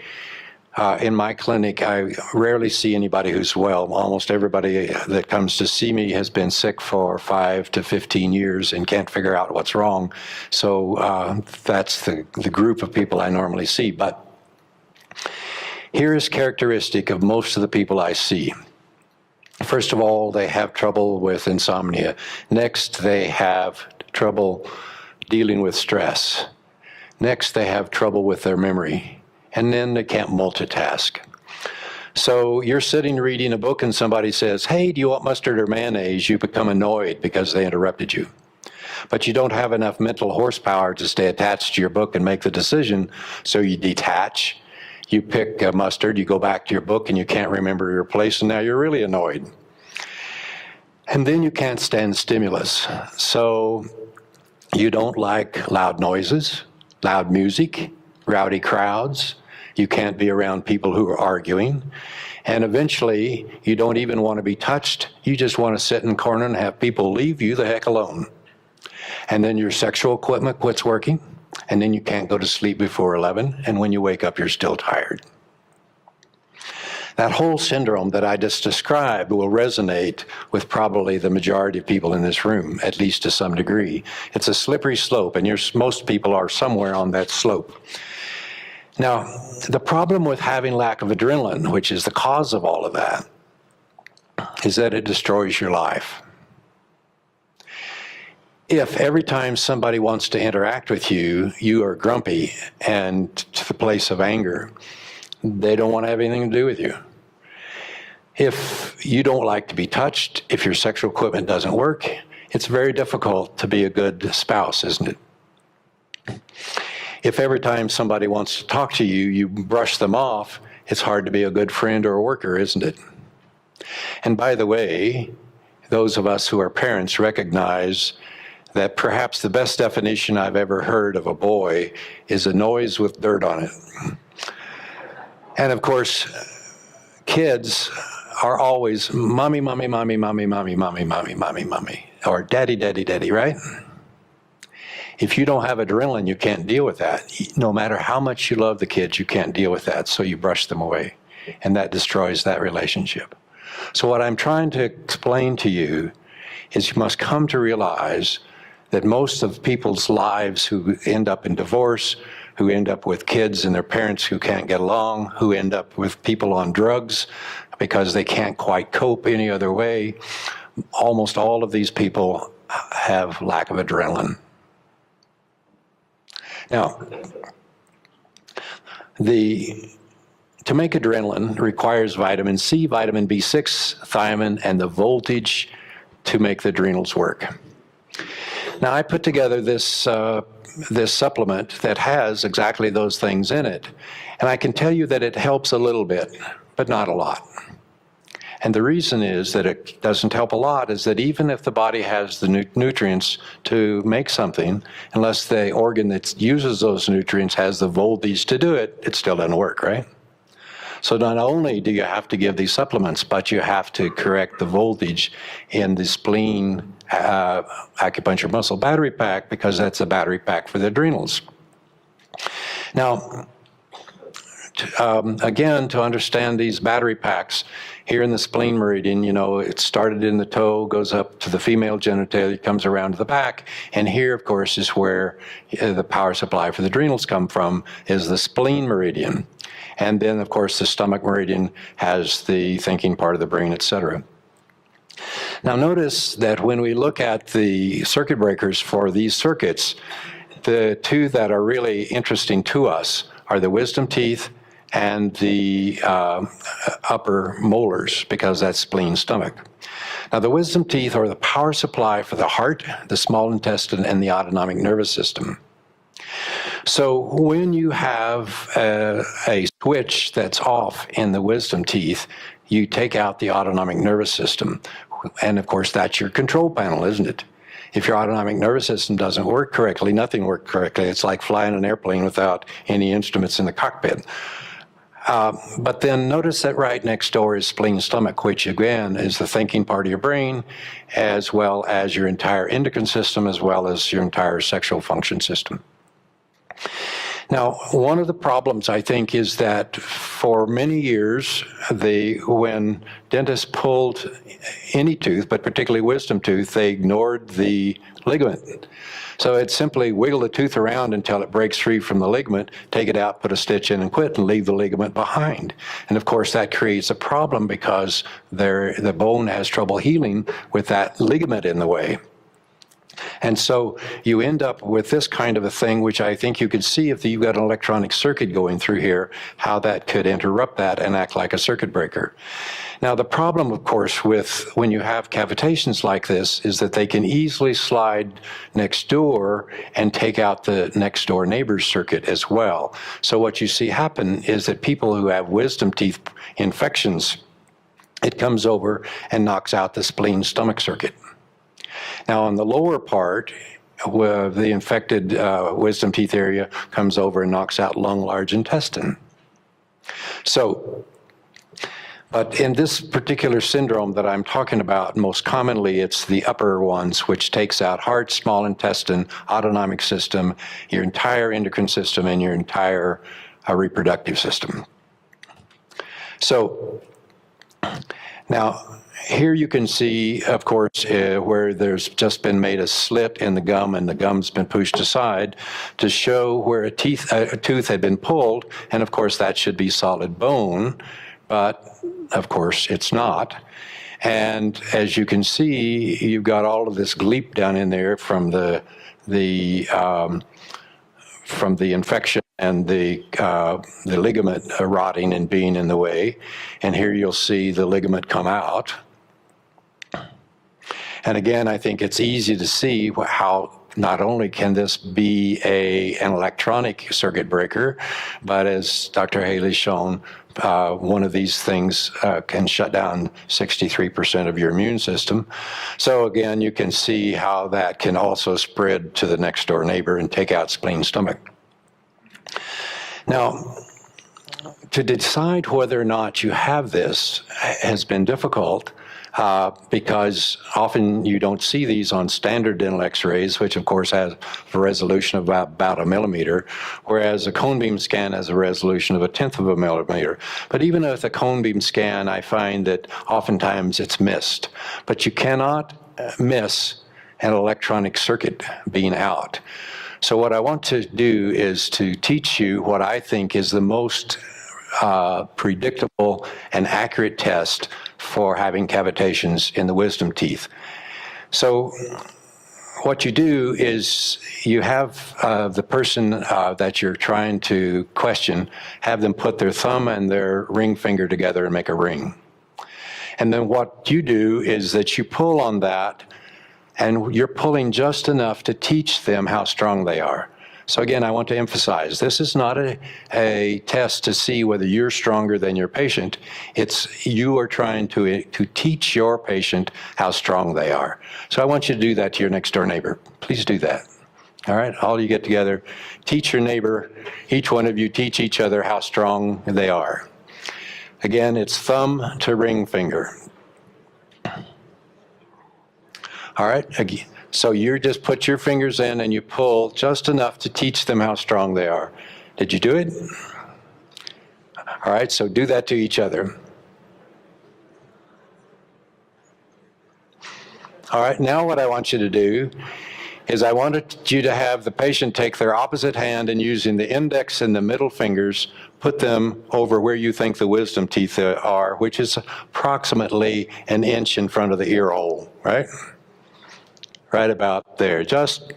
in my clinic, I rarely see anybody who's well. Almost everybody that comes to see me has been sick for 5 to 15 years and can't figure out what's wrong. So that's the group of people I normally see. But here is characteristic of most of the people I see. First of all, they have trouble with insomnia. Next, they have trouble dealing with stress. Next, they have trouble with their memory. And then they can't multitask. So you're sitting reading a book and somebody says, hey, do you want mustard or mayonnaise? You become annoyed because they interrupted you. But you don't have enough mental horsepower to stay attached to your book and make the decision, so you detach. You pick mustard, you go back to your book, and you can't remember your place, and now you're really annoyed. And then you can't stand stimulus. So you don't like loud noises, loud music, rowdy crowds. You can't be around people who are arguing. And eventually, you don't even want to be touched. You just want to sit in a corner and have people leave you the heck alone. And then your sexual equipment quits working. And then you can't go to sleep before 11. And when you wake up, you're still tired. That whole syndrome that I just described will resonate with probably the majority of people in this room, at least to some degree. It's a slippery slope, and most people are somewhere on that slope. Now, the problem with having lack of adrenaline, which is the cause of all of that, is that it destroys your life. If every time somebody wants to interact with you, you are grumpy and to the place of anger, they don't want to have anything to do with you. If you don't like to be touched, if your sexual equipment doesn't work, it's very difficult to be a good spouse, isn't it? If every time somebody wants to talk to you, you brush them off, it's hard to be a good friend or a worker, isn't it? And by the way, those of us who are parents recognize that perhaps the best definition I've ever heard of a boy is a noise with dirt on it. And of course, kids are always mommy, mommy, mommy, mommy, mommy, mommy, mommy, mommy, mommy, or daddy, daddy, daddy, right? If you don't have adrenaline, you can't deal with that. No matter how much you love the kids, you can't deal with that, so you brush them away, and that destroys that relationship. So what I'm trying to explain to you is you must come to realize that most of people's lives who end up in divorce, who end up with kids and their parents who can't get along, who end up with people on drugs because they can't quite cope any other way, almost all of these people have lack of adrenaline. Now, to make adrenaline requires vitamin C, vitamin B6, thiamine, and the voltage to make the adrenals work. Now, I put together this this supplement that has exactly those things in it. And I can tell you that it helps a little bit, but not a lot. And the reason is that it doesn't help a lot is that even if the body has the nutrients to make something, unless the organ that uses those nutrients has the voltage to do it, it still doesn't work, right? So not only do you have to give these supplements, but you have to correct the voltage in the spleen acupuncture muscle battery pack, because that's a battery pack for the adrenals. Now, again, to understand these battery packs, here in the spleen meridian, you know, it started in the toe, goes up to the female genitalia, comes around to the back, and here, of course, is where the power supply for the adrenals come from, is the spleen meridian. And then, of course, the stomach meridian has the thinking part of the brain, etc. Now, notice that when we look at the circuit breakers for these circuits, the two that are really interesting to us are the wisdom teeth and the upper molars, because that's spleen stomach. Now, the wisdom teeth are the power supply for the heart, the small intestine, and the autonomic nervous system. So when you have a switch that's off in the wisdom teeth, you take out the autonomic nervous system. And of course, that's your control panel, isn't it? If your autonomic nervous system doesn't work correctly, nothing works correctly. It's like flying an airplane without any instruments in the cockpit. But then notice that right next door is spleen stomach, which again is the thinking part of your brain, as well as your entire endocrine system, as well as your entire sexual function system. Now, one of the problems, I think, is that for many years, when dentists pulled any tooth, but particularly wisdom tooth, they ignored the ligament. So it's simply wiggle the tooth around until it breaks free from the ligament, take it out, put a stitch in and quit, and leave the ligament behind. And of course, that creates a problem because the bone has trouble healing with that ligament in the way. And so you end up with this kind of a thing, which I think you could see if you've got an electronic circuit going through here, how that could interrupt that and act like a circuit breaker. Now, the problem, of course, with when you have cavitations like this is that they can easily slide next door and take out the next door neighbor's circuit as well. So what you see happen is that people who have wisdom teeth infections, it comes over and knocks out the spleen stomach circuit. Now, on the lower part, where the infected wisdom teeth area comes over and knocks out lung, large intestine. So, but in this particular syndrome that I'm talking about, most commonly it's the upper ones, which takes out heart, small intestine, autonomic system, your entire endocrine system, and your entire reproductive system. So, now, here you can see, of course, where there's just been made a slit in the gum and the gum's been pushed aside to show where a tooth had been pulled, and of course that should be solid bone, but of course it's not. And as you can see, you've got all of this gleep down in there from the infection and the ligament rotting and being in the way. And here you'll see the ligament come out. And again, I think it's easy to see how not only can this be an electronic circuit breaker, but as Dr. Haley's shown, one of these things can shut down 63% of your immune system. So again, you can see how that can also spread to the next door neighbor and take out spleen stomach. Now, to decide whether or not you have this has been difficult because often you don't see these on standard dental x-rays, which of course has a resolution of about a millimeter, whereas a cone beam scan has a resolution of 1/10 of a millimeter. But even with a cone beam scan, I find that oftentimes it's missed. But you cannot miss an electronic circuit being out. So what I want to do is to teach you what I think is the most predictable and accurate test for having cavitations in the wisdom teeth. So what you do is you have the person that you're trying to question, have them put their thumb and their ring finger together and make a ring. And then what you do is that you pull on that, and you're pulling just enough to teach them how strong they are. So again, I want to emphasize, this is not a test to see whether you're stronger than your patient. It's you are trying to teach your patient how strong they are. So I want you to do that to your next door neighbor. Please do that. All right, all you get together, teach your neighbor, each one of you teach each other how strong they are. Again, it's thumb to ring finger. All right, again. So you just put your fingers in and you pull just enough to teach them how strong they are. Did you do it? All right, so do that to each other. All right, now what I want you to do is I wanted you to have the patient take their opposite hand and using the index and the middle fingers, put them over where you think the wisdom teeth are, which is approximately an inch in front of the ear hole, right? Right about there, just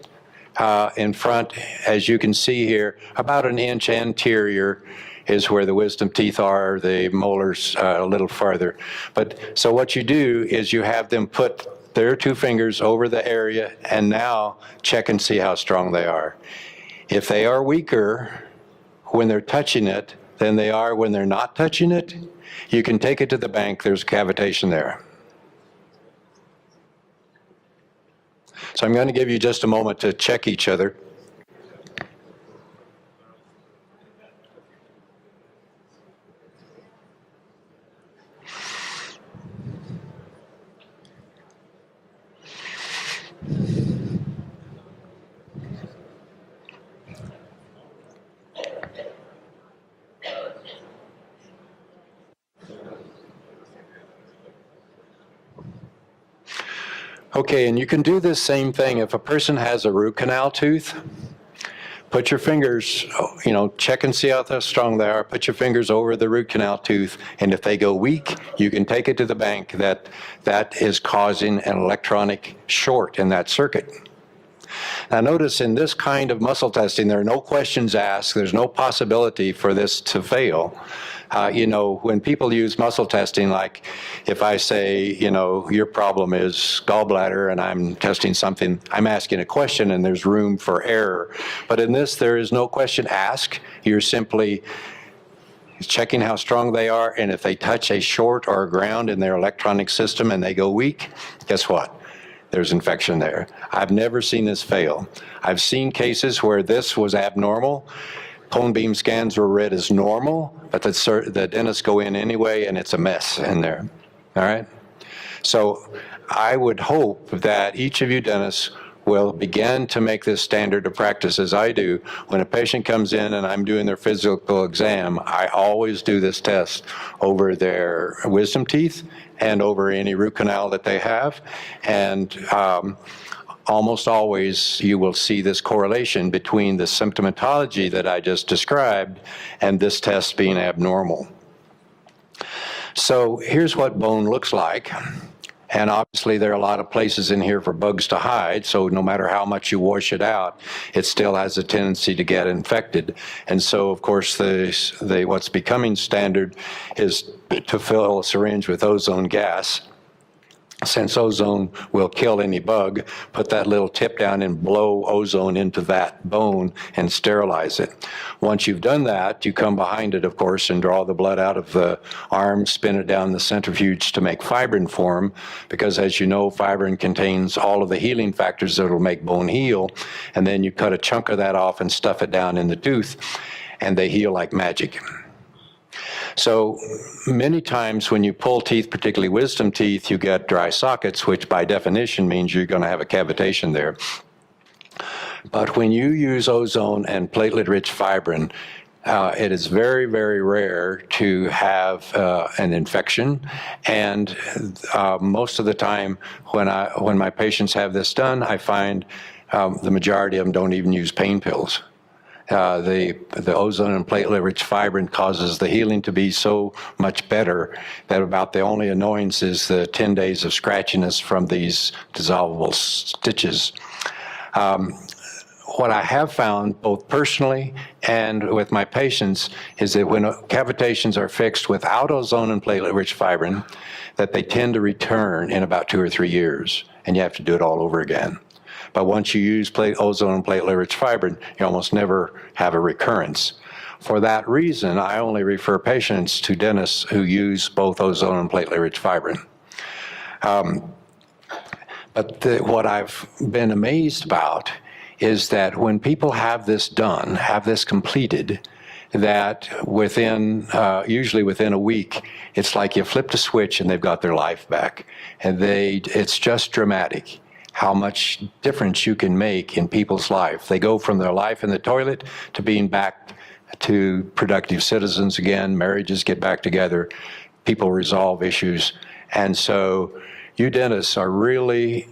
in front, as you can see here, about an inch anterior is where the wisdom teeth are, the molars a little farther. But so what you do is you have them put their two fingers over the area and now check and see how strong they are. If they are weaker when they're touching it than they are when they're not touching it, you can take it to the bank, there's cavitation there. So I'm going to give you just a moment to check each other. Okay, and you can do this same thing if a person has a root canal tooth. Put your fingers, check and see how strong they are. Put your fingers over the root canal tooth, and if they go weak, you can take it to the bank that is causing an electronic short in that circuit. Now notice in this kind of muscle testing, there are no questions asked. There's no possibility for this to fail. When people use muscle testing, like if I say, your problem is gallbladder and I'm testing something, I'm asking a question and there's room for error. But in this, there is no question asked. You're simply checking how strong they are, and if they touch a short or a ground in their electronic system and they go weak, guess what? There's infection there. I've never seen this fail. I've seen cases where this was abnormal. Cone beam scans were read as normal, but the dentists go in anyway, and it's a mess in there. All right? So I would hope that each of you dentists will begin to make this standard of practice as I do. When a patient comes in and I'm doing their physical exam, I always do this test over their wisdom teeth and over any root canal that they have. And almost always you will see this correlation between the symptomatology that I just described and this test being abnormal. So here's what bone looks like. And obviously there are a lot of places in here for bugs to hide, so no matter how much you wash it out, it still has a tendency to get infected. And so, of course, what's becoming standard is to fill a syringe with ozone gas. Since ozone will kill any bug, put that little tip down and blow ozone into that bone and sterilize it. Once you've done that, you come behind it, of course, and draw the blood out of the arm, spin it down the centrifuge to make fibrin form, because as you know, fibrin contains all of the healing factors that will make bone heal, and then you cut a chunk of that off and stuff it down in the tooth, and they heal like magic. So many times when you pull teeth, particularly wisdom teeth, you get dry sockets, which by definition means you're going to have a cavitation there. But when you use ozone and platelet-rich fibrin, it is very, very rare to have an infection. And most of the time when my patients have this done, I find the majority of them don't even use pain pills. The ozone and platelet-rich fibrin causes the healing to be so much better that about the only annoyance is the 10 days of scratchiness from these dissolvable stitches. What I have found, both personally and with my patients, is that when cavitations are fixed without ozone and platelet-rich fibrin, that they tend to return in about 2 or 3 years, and you have to do it all over again. But once you use ozone and platelet-rich fibrin, you almost never have a recurrence. For that reason, I only refer patients to dentists who use both ozone and platelet-rich fibrin. What I've been amazed about is that when people have this done, have this completed, that usually within a week, it's like you flipped a switch and they've got their life back. And it's just dramatic how much difference you can make in people's life. They go from their life in the toilet to being back to productive citizens again, marriages get back together, people resolve issues. And so you dentists are really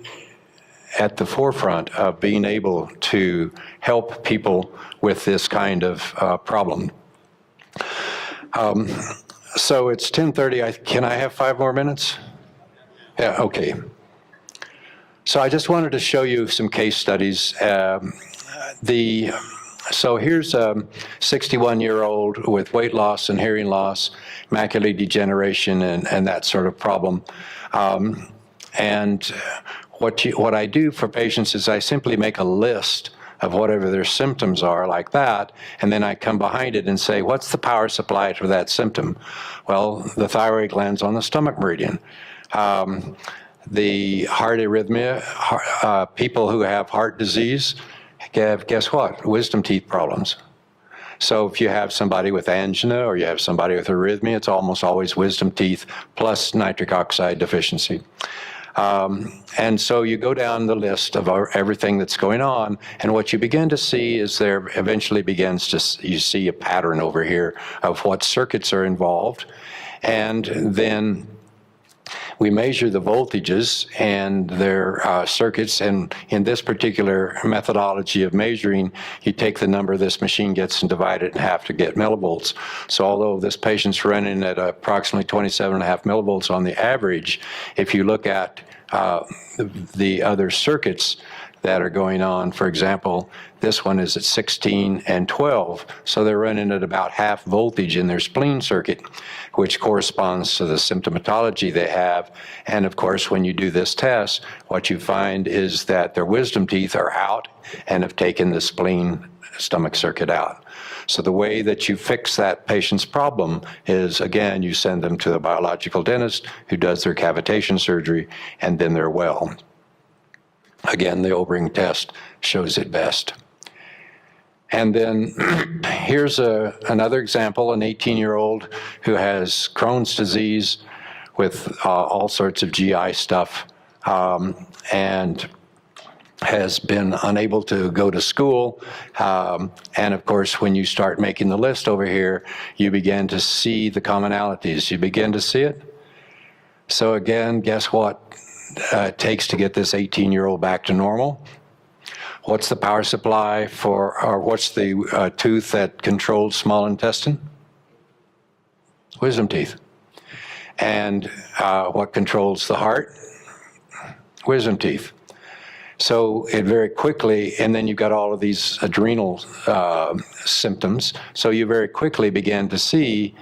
at the forefront of being able to help people with this kind of problem. So it's 10:30. Can I have 5 more minutes? Yeah, okay. So I just wanted to show you some case studies. So here's a 61-year-old with weight loss and hearing loss, macular degeneration, and that sort of problem. And what I do for patients is I simply make a list of whatever their symptoms are like that, and then I come behind it and say, what's the power supply for that symptom? Well, the thyroid gland's on the stomach meridian. The heart arrhythmia, people who have heart disease, guess what? Wisdom teeth problems. So if you have somebody with angina or you have somebody with arrhythmia, it's almost always wisdom teeth plus nitric oxide deficiency. And so you go down the list of everything that's going on, and what you begin to see is there eventually you see a pattern over here of what circuits are involved, and then we measure the voltages and their circuits, and in this particular methodology of measuring, you take the number this machine gets and divide it in half to get millivolts. So although this patient's running at approximately 27.5 millivolts on the average, if you look at the other circuits that are going on, for example, this one is at 16 and 12, so they're running at about half voltage in their spleen circuit, which corresponds to the symptomatology they have. And of course, when you do this test, what you find is that their wisdom teeth are out and have taken the spleen stomach circuit out. So the way that you fix that patient's problem is, again, you send them to a biological dentist who does their cavitation surgery, and then they're well. Again, the O-ring test shows it best. And then here's another example, an 18-year-old who has Crohn's disease with all sorts of GI stuff, and has been unable to go to school. And of course, when you start making the list over here, you begin to see the commonalities. You begin to see it. So again, guess what it takes to get this 18-year-old back to normal? What's the power supply or what's the tooth that controls small intestine? Wisdom teeth. And what controls the heart? Wisdom teeth. So it very quickly, and then you've got all of these adrenal symptoms, so you very quickly begin to see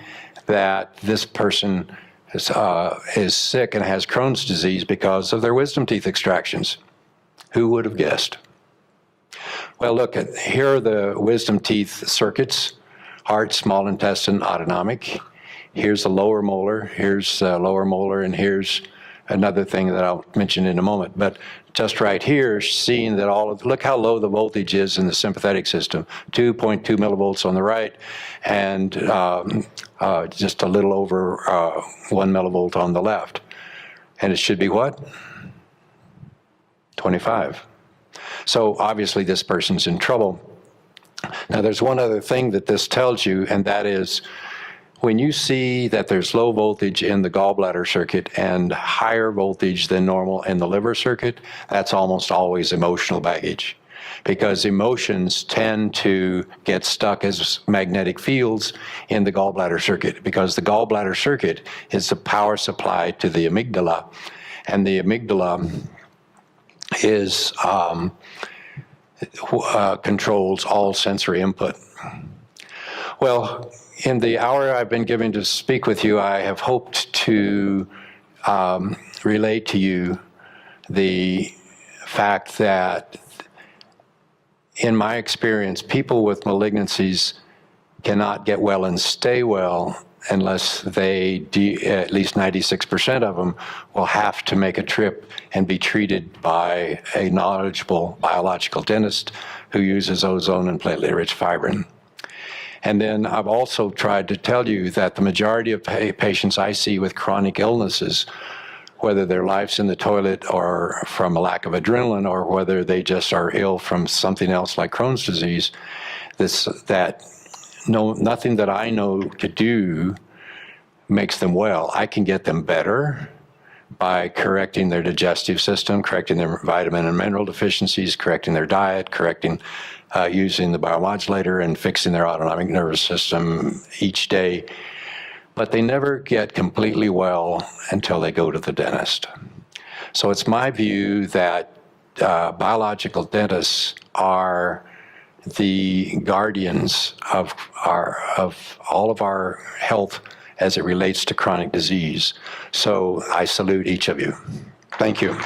that this person is sick and has Crohn's disease because of their wisdom teeth extractions. Who would have guessed? Well, look, here are the wisdom teeth circuits: heart, small intestine, autonomic. Here's the lower molar, here's lower molar, and here's another thing that I'll mention in a moment. But just right here, seeing that look how low the voltage is in the sympathetic system, 2.2 millivolts on the right, and just a little over 1 millivolt on the left. And it should be what? 25. So obviously this person's in trouble. Now there's one other thing that this tells you, and that is, when you see that there's low voltage in the gallbladder circuit and higher voltage than normal in the liver circuit, that's almost always emotional baggage, because emotions tend to get stuck as magnetic fields in the gallbladder circuit, because the gallbladder circuit is the power supply to the amygdala, and the amygdala is controls all sensory input. Well, in the hour I've been given to speak with you, I have hoped to relate to you the fact that, in my experience, people with malignancies cannot get well and stay well unless they, at least 96% of them, will have to make a trip and be treated by a knowledgeable biological dentist who uses ozone and platelet-rich fibrin. And then I've also tried to tell you that the majority of patients I see with chronic illnesses, whether their life's in the toilet or from a lack of adrenaline, or whether they just are ill from something else like Crohn's disease, nothing that I know to do makes them well. I can get them better by correcting their digestive system, correcting their vitamin and mineral deficiencies, correcting their diet, using the biomodulator, and fixing their autonomic nervous system each day. But they never get completely well until they go to the dentist. So it's my view that biological dentists are the guardians of all of our health as it relates to chronic disease. So I salute each of you. Thank you.